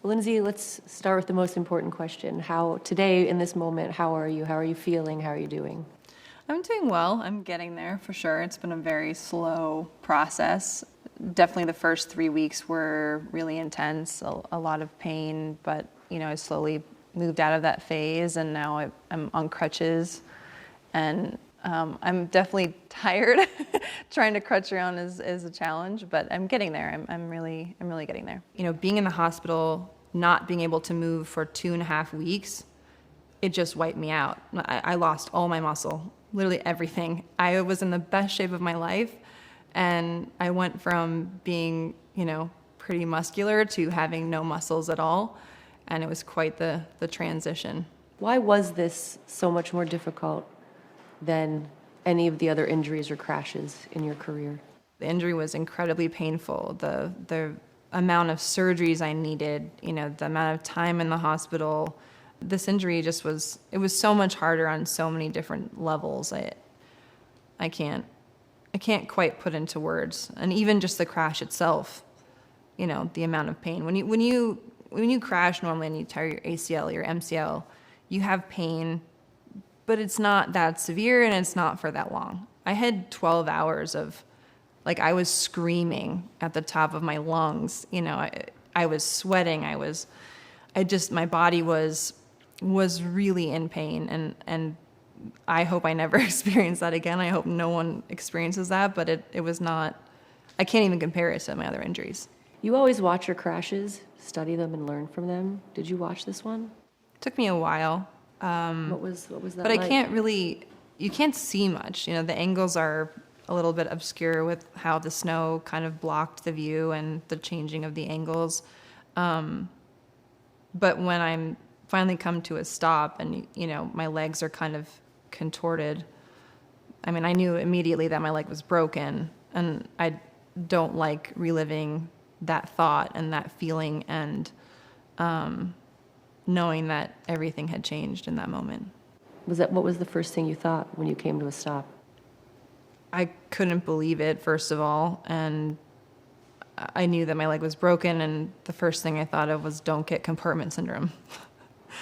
Lindsey, let's start with the most important question. Today, in this moment, how are you? How are you feeling? How are you doing? I'm doing well. I'm getting there for sure. It's been a very slow process. Definitely the first 3 weeks were really intense, a lot of pain, but I slowly moved out of that phase, and now I'm on crutches, and I'm definitely tired. Trying to crutch around is a challenge, but I'm getting there. I'm really getting there. Being in the hospital, not being able to move for 2.5 weeks, it just wiped me out. I lost all my muscle, literally everything. I was in the best shape of my life, and I went from being, pretty muscular to having no muscles at all, and it was quite the transition. Why was this so much more difficult than any of the other injuries or crashes in your career? The injury was incredibly painful. The amount of surgeries I needed, the amount of time in the hospital. This injury it was so much harder on so many different levels. I can't quite put into words. And even just the crash itself, the amount of pain. When you crash normally and you tear your ACL, your MCL, you have pain, but it's not that severe and it's not for that long. I had 12 hours of, I was screaming at the top of my lungs. I was sweating. My body was really in pain, and I hope I never experience that again. I hope no one experiences that, but it was not, I can't even compare it to my other injuries. You always watch your crashes, study them, and learn from them. Did you watch this one? It took me a while. What was that But like? You can't see much. The angles are a little bit obscure with how the snow kind of blocked the view and the changing of the angles. But when I'm finally come to a stop and, my legs are kind of contorted, I knew immediately that my leg was broken, and I don't like reliving that thought and that feeling and knowing that everything had changed in that moment. What was the first thing you thought when you came to a stop? I couldn't believe it, first of all, and I knew that my leg was broken, and the first thing I thought of was don't get compartment syndrome.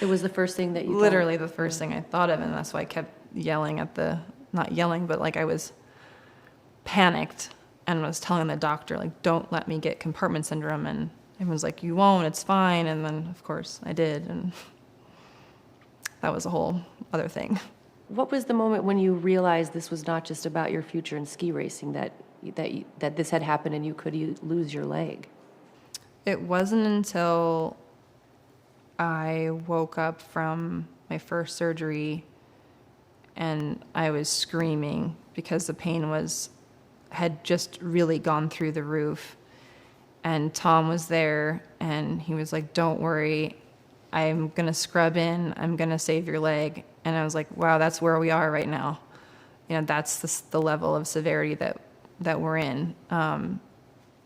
It was the first thing that you Literally the first thing I thought of, and that's why I kept yelling not yelling, but I was panicked and was telling the doctor, don't let me get compartment syndrome, and everyone's like, you won't, it's fine, and then, of course, I did, and that was a whole other thing. What was the moment when you realized this was not just about your future in ski racing, that this had happened and you could lose your leg? It wasn't until I woke up from my first surgery and I was screaming because the pain had just really gone through the roof. And Tom was there and he was like, don't worry, I'm going to scrub in, I'm going to save your leg. And I was like, wow, that's where we are right now. That's the level of severity that we're in. And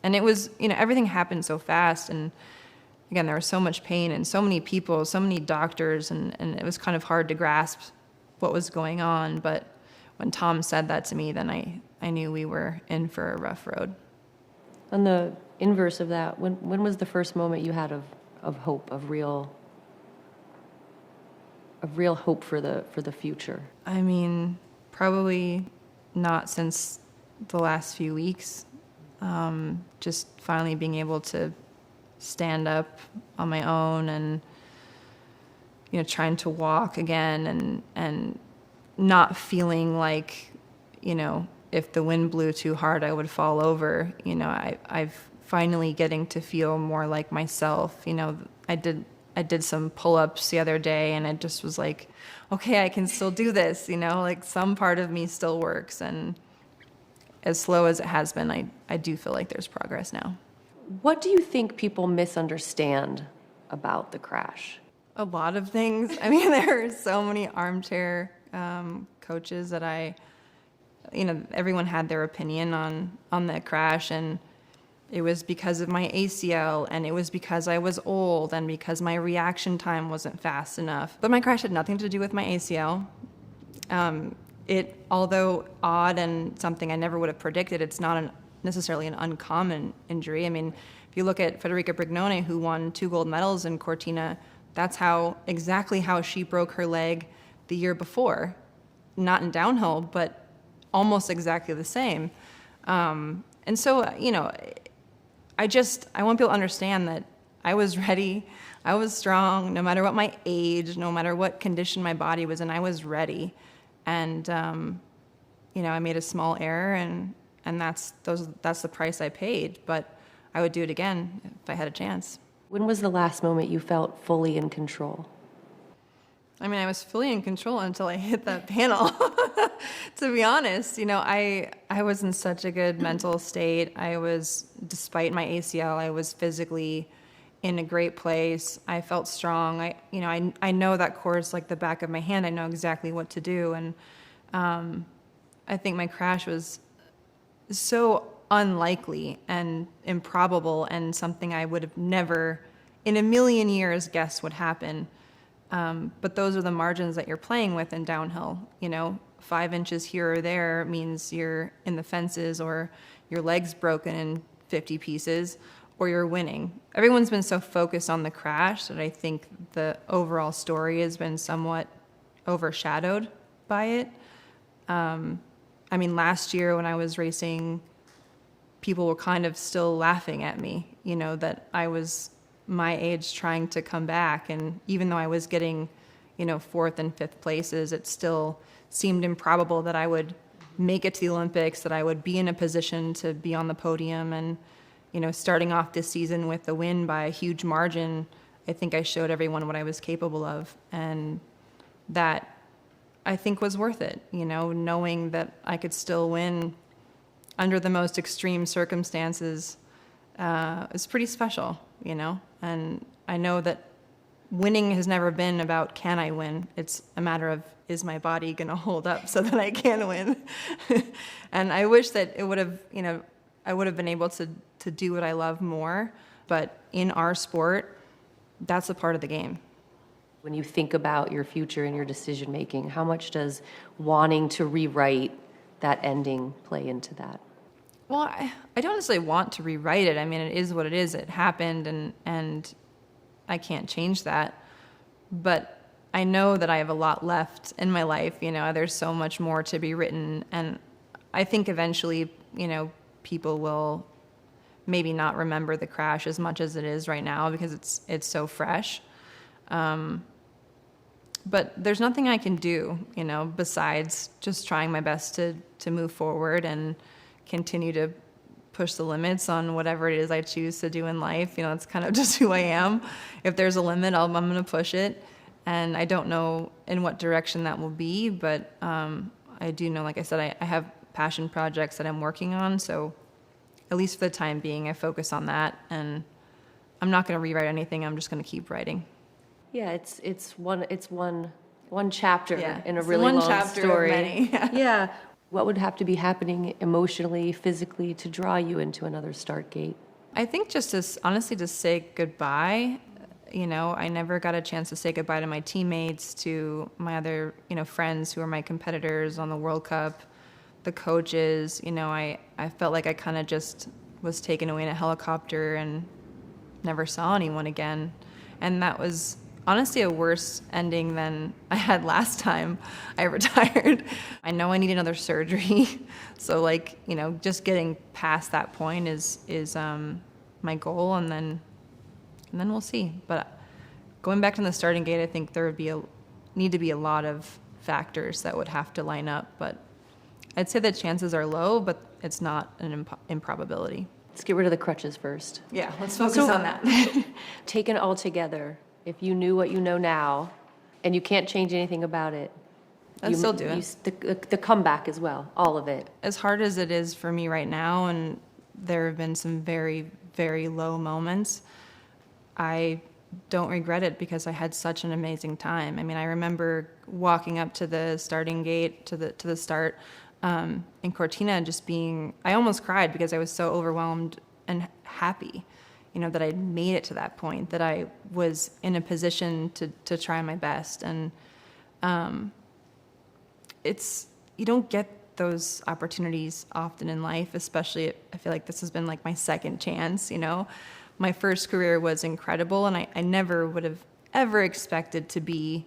it was, everything happened so fast. And again, there was so much pain and so many people, so many doctors, and it was kind of hard to grasp what was going on. But when Tom said that to me, then I knew we were in for a rough road. On the inverse of that, when was the first moment you had of hope, of real hope for the future? Probably not since the last few weeks. Just finally being able to stand up on my own and, trying to walk again and not feeling like, if the wind blew too hard, I would fall over. I've finally getting to feel more like myself. I did some pull-ups the other day, and it just was like, okay, I can still do this, some part of me still works. And as slow as it has been, I do feel like there's progress now. What do you think people misunderstand about the crash? A lot of things. There are so many armchair coaches that everyone had their opinion on the crash, and it was because of my ACL, and it was because I was old, and because my reaction time wasn't fast enough. But my crash had nothing to do with my ACL. Although odd and something I never would have predicted, it's not necessarily an uncommon injury. if you look at Federica Brignone, who won 2 gold medals in Cortina, that's exactly how she broke her leg the year before. Not in downhill, but almost exactly the same. And so, I want people to understand that I was ready. I was strong, no matter what my age, no matter what condition my body was in, I was ready. And, I made a small error, and that's the price I paid. But I would do it again if I had a chance. When was the last moment you felt fully in control? I mean, I was fully in control until I hit that panel. To be honest, I was in such a good mental state. Despite my ACL, I was physically in a great place. I felt strong. I know that course like the back of my hand. I know exactly what to do. And I think my crash was so unlikely and improbable, and something I would have never in a million years guessed would happen. But those are the margins that you're playing with in downhill. 5 inches here or there means you're in the fences, or your leg's broken in 50 pieces, or you're winning. Everyone's been so focused on the crash that I think the overall story has been somewhat overshadowed by it. Last year when I was racing, people were kind of still laughing at me, that I was my age trying to come back. And even though I was getting, 4th and 5th places, it still seemed improbable that I would make it to the Olympics, that I would be in a position to be on the podium. And, starting off this season with the win by a huge margin, I think I showed everyone what I was capable of. And that, I think, was worth it, knowing that I could still win under the most extreme circumstances is pretty special, And I know that winning has never been about can I win. It's a matter of, is my body going to hold up so that I can win? And I wish that it would have, I would have been able to do what I love more. But in our sport, that's a part of the game. When you think about your future and your decision making, how much does wanting to rewrite that ending play into that? Well, I don't necessarily want to rewrite it. I mean, it is what it is. It happened, and I can't change that. But I know that I have a lot left in my life. There's so much more to be written. And I think eventually, people will maybe not remember the crash as much as it is right now because it's so fresh. But there's nothing I can do, besides just trying my best to move forward and continue to push the limits on whatever it is I choose to do in life. It's kind of just who I am. If there's a limit, I'm going to push it. And I don't know in what direction that will be, but I do know, like I said, I have passion projects that I'm working on. So at least for the time being, I focus on that. And I'm not going to rewrite anything. I'm just going to keep writing. Yeah, it's one chapter in a It's really one long chapter story. of many. Yeah. What would have to be happening emotionally, physically to draw you into another start gate? I think just honestly to say goodbye. I never got a chance to say goodbye to my teammates, to my other, friends who are my competitors on the World Cup, the coaches. I felt like I kind of just was taken away in a helicopter and never saw anyone again. And that was honestly a worse ending than I had last time I retired. I know I need another surgery. So just getting past that point is my goal, and then we'll see. But going back to the starting gate, I think there would need to be a lot of factors that would have to line up. But I'd say the chances are low, but it's not an improbability. Let's get rid of the crutches first. Yeah, let's focus on that. Taken all together, if you knew what you know now, and you can't change anything about it, I'd still do it. The comeback as well, all of it. As hard as it is for me right now, and there have been some very, very low moments, I don't regret it because I had such an amazing time. I mean, I remember walking up to the starting gate, to the start in Cortina, and just I almost cried because I was so overwhelmed and happy, that I made it to that point, that I was in a position to try my best. And you don't get those opportunities often in life, especially I feel like this has been like my second chance, my first career was incredible, and I never would have ever expected to be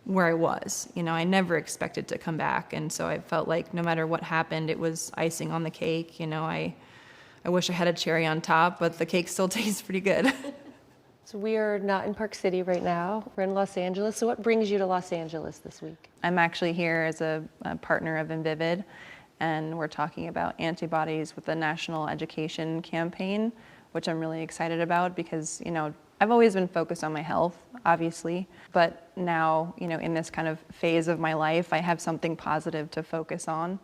where I was. You know, I never expected to come back, and so I felt like no matter what happened, it was icing on the cake. You know, I wish I had a cherry on top, but the cake still tastes pretty good. So we are not in Park City right now. We're in Los Angeles. So what brings you to Los Angeles this week? I'm actually here as a partner of Invivid, and we're talking about antibodies with the National Education Campaign, which I'm really excited about because, you know, I've always been focused on my health, obviously, but now, you know, in this kind of phase of my life, I have something positive to focus on,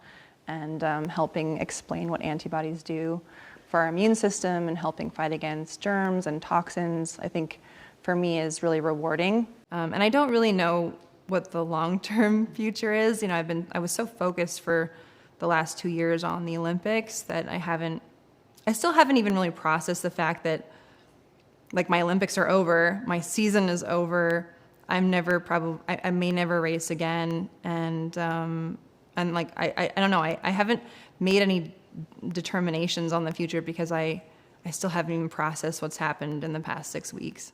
and helping explain what antibodies do for our immune system and helping fight against germs and toxins, I think for me is really rewarding. And I don't really know what the long-term future is. You know, I was so focused for the last 2 years on the Olympics that I still haven't even really processed the fact that, like, my Olympics are over, my season is over, I may never race again, and like, I don't know, I haven't made any determinations on the future because I still haven't even processed what's happened in the past 6 weeks.